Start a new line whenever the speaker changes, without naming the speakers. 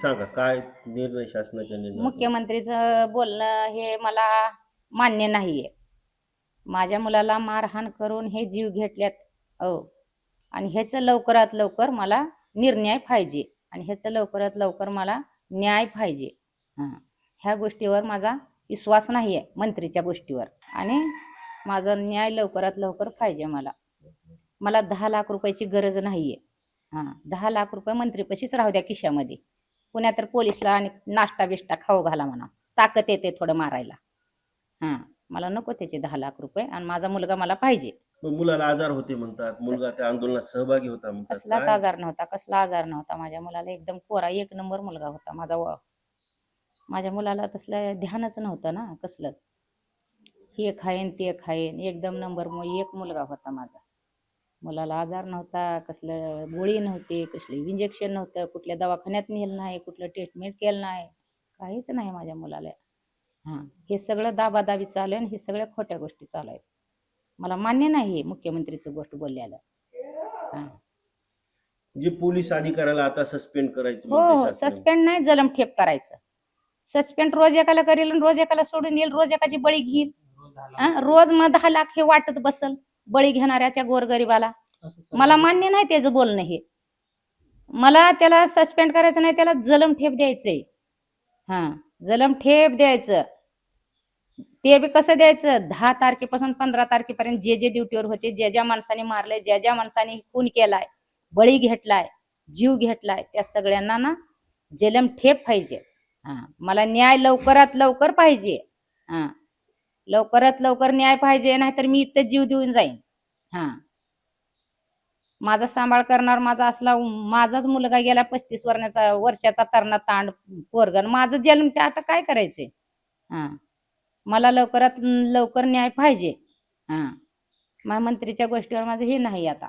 सांगा काय निर्णय, शासनाच्या निर्णय?
मुख्यमंत्रीचं बोलणं हे मला मान्य नाहीये. माझ्या मुलाला मारहाण करून हे जीव घेतल्यात. हो. आणि ह्याचं लवकरात लवकर मला निर्णय पाहिजे आणि ह्याचं लवकरात लवकर मला न्याय पाहिजे. ह्या गोष्टीवर माझा विश्वास नाही आहे, मंत्रीच्या गोष्टीवर. आणि माझा न्याय लवकरात लवकर पाहिजे मला. मला 10 लाख रुपयाची गरज नाहीये. 10 लाख रुपये मंत्रीपाशीच राहू द्या खिशामध्ये. पुण्यात तर पोलिसला आणि नाश्ता बिष्टा खाऊ घाला म्हणा, ताकद येते थोडं मारायला. मला नको त्याचे 10 लाख रुपये आणि माझा मुलगा मला पाहिजे.
मुलाला आजार होते म्हणतात, मुलगा त्या आंदोलनात सहभागी होता म्हणतात.
कसलाच आजार नव्हता, कसला आजार नव्हता. माझ्या मुलाला एकदम कोरा 1 नंबर मुलगा होता. माझ्या मुलाला तसलं ध्यानच नव्हतं ना कसलंच. हे खाईन ते खाईन, एकदम नंबर 1 मुलगा होता माझा. मुलाला आजार नव्हता, कसलं गोळी नव्हती, कसले इंजेक्शन नव्हतं, कुठल्या दवाखान्यात नेलं नाही, कुठलं ट्रीटमेंट केलं नाही, काहीच नाही माझ्या मुलाला. हे सगळं दाबादाबी चालू आहे आणि हे सगळ्या खोट्या गोष्टी चालू आहेत. मला मान्य नाही मुख्यमंत्रीचं गोष्ट बोलल्याला.
जे पोलीस अधिकाऱ्याला आता सस्पेंड करायचं
हो, सस्पेंड नाही, जलमठेप करायचं. सस्पेंड रोज एकाला करेल आणि रोज एकाला सोडून येईल, रोज एकाची बळी घेईल. रोज मग 10 लाख हे वाटत बसल बळी घेणाऱ्याच्या गोरगरिबाला. मला मान्य नाही त्याचं बोलणं हे. मला त्याला सस्पेंड करायचं नाही, त्याला जलमठेप द्यायचंय. जलमठेप द्यायचं. ते बी कसं द्यायचं, 10 तारखेपासून 15 तारखेपर्यंत जे जे ड्युटीवर होते, ज्या ज्या माणसाने मारलंय, ज्या ज्या माणसाने खून केलाय, बळी घेतलाय, जीव घेतलाय, त्या सगळ्यांना ना जलमठेप पाहिजे. मला न्याय लवकरात लवकर पाहिजे. लवकरात लवकर न्याय पाहिजे, नाहीतर मी इथं जीव देऊन जाईन. माझा सांभाळ करणार माझा असला माझाच मुलगा गेला 35 वर्षाचा तरणा तांड पोरगण, माझं जन्म आता काय करायचंय. मला लवकरात लवकर न्याय पाहिजे. मंत्रीच्या गोष्टीवर माझं हे नाही आता.